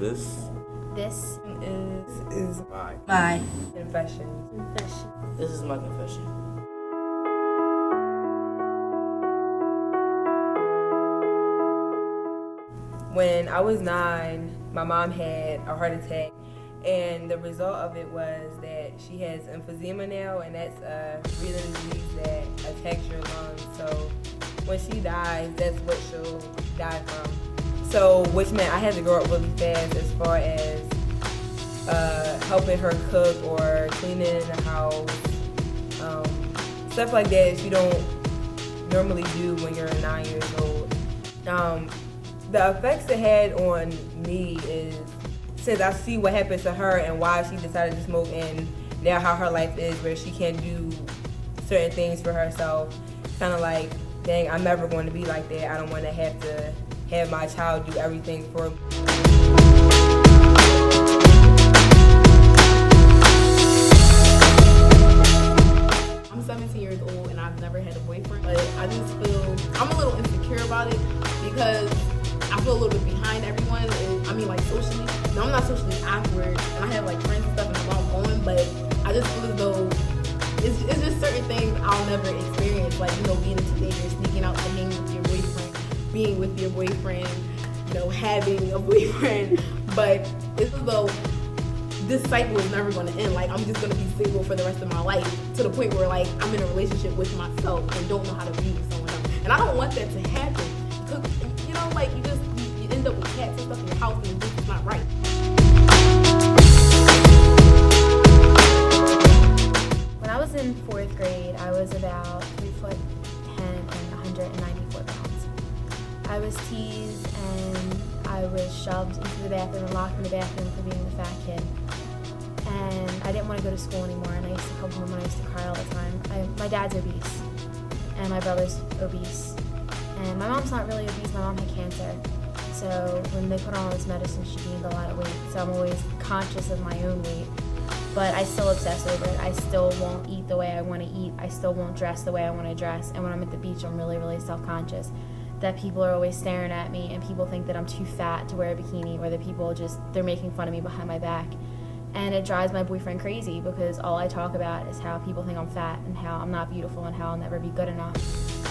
This is my confession. This is my confession. When I was 9, my mom had a heart attack, and the result of it was that she has emphysema now, and that's a breathing disease that attacks your lungs. So when she dies, that's what she'll die from. So, which meant I had to grow up really fast as far as helping her cook or cleaning the house, stuff like that you don't normally do when you're 9 years old. The effects it had on me is, since I see what happened to her and why she decided to smoke, and now how her life is where she can't do certain things for herself, kind of like, dang, I'm never going to be like that. I don't want to have my child do everything for me. I'm 17 years old and I've never had a boyfriend, but I just feel I'm a little insecure about it because I feel a little bit behind everyone. I mean, like socially. No, I'm not socially awkward, and I have like friends and stuff, and I'm all going. But I just feel as though it's just certain things I'll never experience, like being a teenager, sneaking out to hang with your boyfriend, being with your boyfriend, having a boyfriend. But it's as though this cycle is never going to end. Like, I'm just going to be single for the rest of my life, to the point where like I'm in a relationship with myself and don't know how to be with someone else. And I don't want that to happen. Because like you end up with cats and stuff in your house, and it's just not right. When I was in 4th grade, I was about 3'10" and 194 pounds. I was teased and I was shoved into the bathroom and locked in the bathroom for being the fat kid. And I didn't want to go to school anymore, and I used to come home and I used to cry all the time. My dad's obese, and my brother's obese. And my mom's not really obese, my mom had cancer. So when they put on all this medicine, she gained a lot of weight. So I'm always conscious of my own weight. But I still obsess over it. I still won't eat the way I want to eat. I still won't dress the way I want to dress. And when I'm at the beach, I'm really, really self-conscious that people are always staring at me, and people think that I'm too fat to wear a bikini, or that people they're making fun of me behind my back. And it drives my boyfriend crazy, because all I talk about is how people think I'm fat and how I'm not beautiful and how I'll never be good enough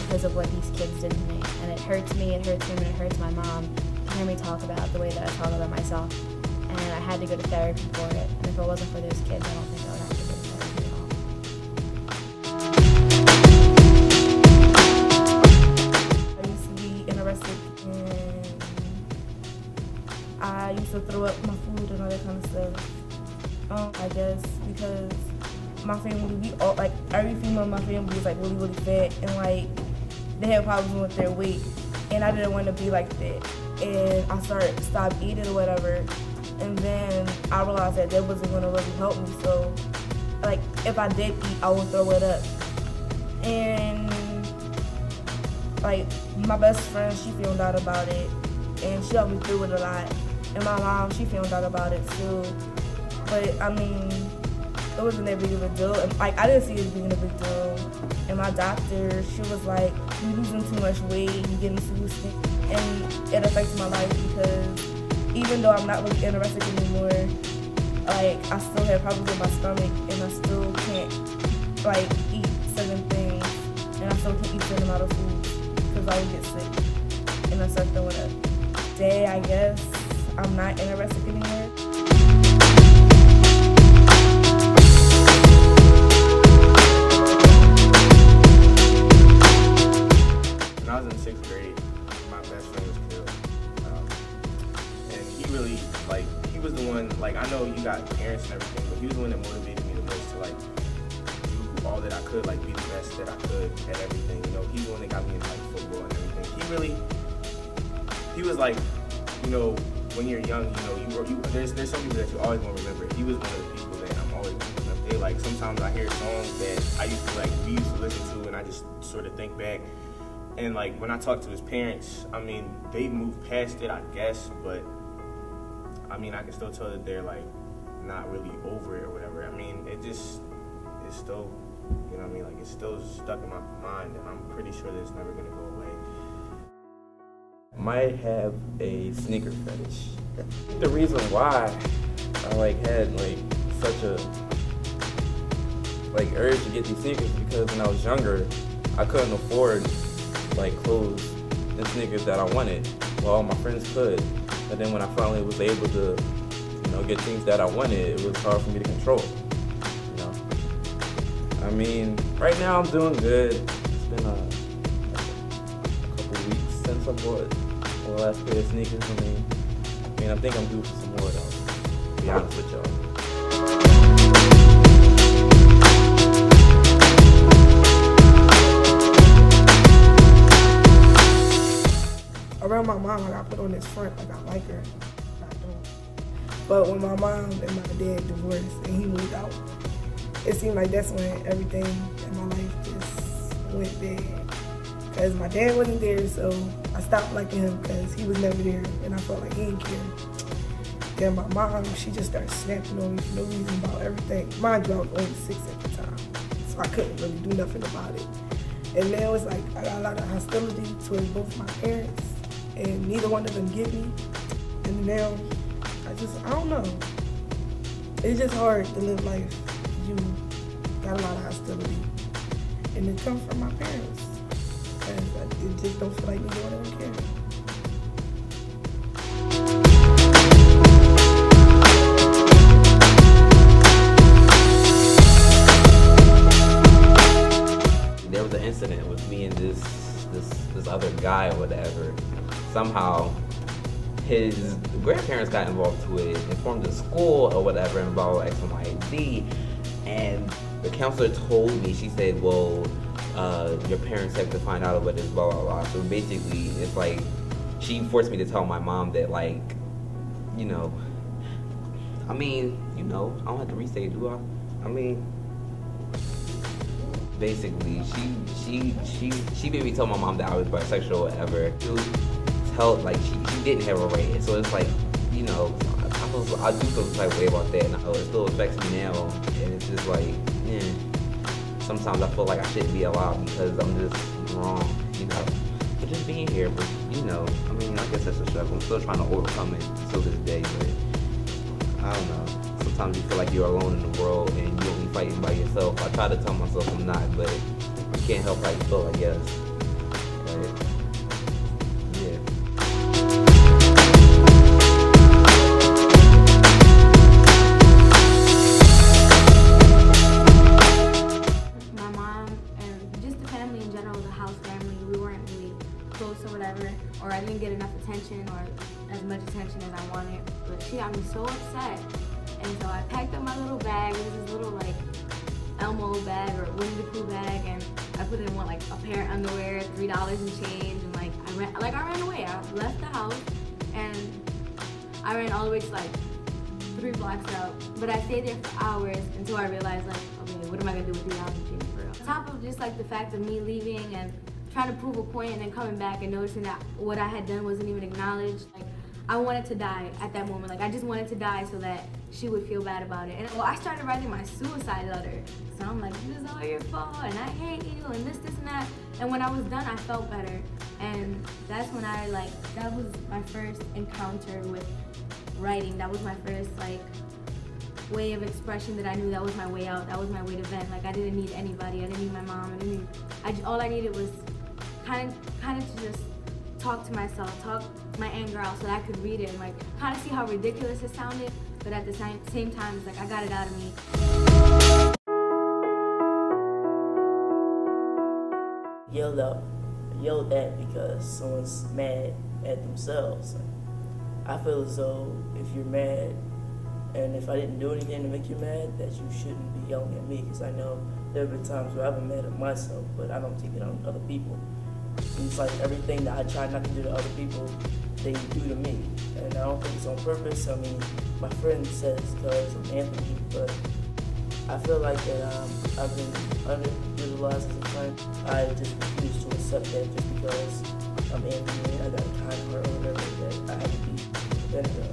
because of what these kids did to me. And it hurts me, it hurts him, and it hurts my mom to hear me talk about the way that I talk about myself. And I had to go to therapy for it. And if it wasn't for those kids, I don't think I would have to go to therapy at all. I used to be anorexic, and I used to throw up my food and all that kind of stuff. I guess because my family, every female in my family is like really, really fat, and like they have problems with their weight, and I didn't want to be like that. And I stopped eating or whatever, and then I realized that wasn't going to really help me. So like if I did eat, I would throw it up. And like my best friend, she found out about it, and she helped me through it a lot. And my mom, she found out about it too. But I mean, it wasn't that big of a deal. And, like, I didn't see it being a big deal. And my doctor, she was like, "You're losing too much weight, you're getting too skinny." And it affects my life, because even though I'm not really anorexic anymore, like I still have problems with my stomach, and I still can't like eat certain things, and I still can't eat certain amount of food because I would get sick and I start throwing up. Today, I guess I'm not anorexic anymore. When I was in 6th grade, my best friend was killed. And he really, he was the one, I know you got parents and everything, but he was the one that motivated me the most to, do all that I could, be the best that I could at everything. He's the one that got me into, football and everything. He was when you're young, there's some people that you always want to remember. He was one of the people that I'm always going to remember. Sometimes I hear songs that I used to, we used to listen to, and I just sort of think back. And when I talk to his parents, I mean, they moved past it, I guess, but I mean, I can still tell that they're not really over it or whatever. I mean, it's still, it's still stuck in my mind, and I'm pretty sure that it's never gonna go away. might have a sneaker fetish. The reason why I had such a urge to get these sneakers is because when I was younger, I couldn't afford clothes and sneakers that I wanted. Well, all my friends could, but then when I finally was able to, get things that I wanted, it was hard for me to control. I mean, right now I'm doing good. It's been a couple weeks since I bought the last pair of sneakers. I mean, I think I'm due for some more though, to be honest with y'all. Around my mom, I got put on this front like I like her. I don't. But when my mom and my dad divorced and he moved out, it seemed like that's when everything in my life just went bad. Because my dad wasn't there, so I stopped liking him because he was never there and I felt like he didn't care. Then my mom, she just started snapping on me for no reason about everything. Mind you, I was only 6 at the time, so I couldn't really do nothing about it. And now it's like I got a lot of hostility towards both my parents, and neither one of them get me. And now I don't know. It's just hard to live life. You got a lot of hostility, and it comes from my parents. And it just don't feel like neither one of them care. There was an incident with me and this other guy or whatever. Somehow his grandparents got involved to it, informed the school or whatever involved X and Y and Z, and the counselor told me, she said, well, your parents have to find out about this, blah, blah, blah. So basically, it's she forced me to tell my mom that, I mean, I don't have to restate it, do I? I mean, basically, she made me tell my mom that I was bisexual or whatever. She didn't have a right. So it's I do feel the type of way about that, and it still affects me now. And it's just sometimes I feel like I shouldn't be allowed because I'm just wrong, But just being here, but I mean, I guess that's a struggle. I'm still trying to overcome it till this day, but I don't know. Sometimes you feel like you're alone in the world and you're only fighting by yourself. I try to tell myself I'm not, but I can't help how you feel, I guess. But, yeah. My mom and just the family in general, the house family, we weren't really close or whatever, or I didn't get enough attention or as much attention as I wanted. But she got me so upset. And so I packed up my little bag. It was this little Elmo bag or Winnie the Pooh bag, and I put in a pair of underwear, $3 and change, and I ran away. I left the house and I ran all the way to 3 blocks out. But I stayed there for hours until I realized okay, what am I gonna do with $3 and change for real? On top of just the fact of me leaving and trying to prove a point and then coming back and noticing that what I had done wasn't even acknowledged. I wanted to die at that moment. I just wanted to die so that she would feel bad about it. And I started writing my suicide letter. So I'm like, this is all your fault, and I hate you, and this, and that. And when I was done, I felt better. And that's when that was my first encounter with writing. That was my first way of expression that I knew that was my way out. That was my way to vent. I didn't need anybody. I didn't need my mom. All I needed was kind of to just talk to myself, talk my anger out so that I could read it and kind of see how ridiculous it sounded, but at the same time, it's I got it out of me. Yelled at because someone's mad at themselves. I feel as though if you're mad, and if I didn't do anything to make you mad, that you shouldn't be yelling at me, because I know there have been times where I've been mad at myself, but I don't take it on other people. It's everything that I try not to do to other people, they do to me. And I don't think it's on purpose. I mean, my friend says because I'm Anthony, but I feel like that I've been underutilized as a friend. I just refuse to accept that just because I'm Anthony and I got a kind heart or whatever that I have to be defended of.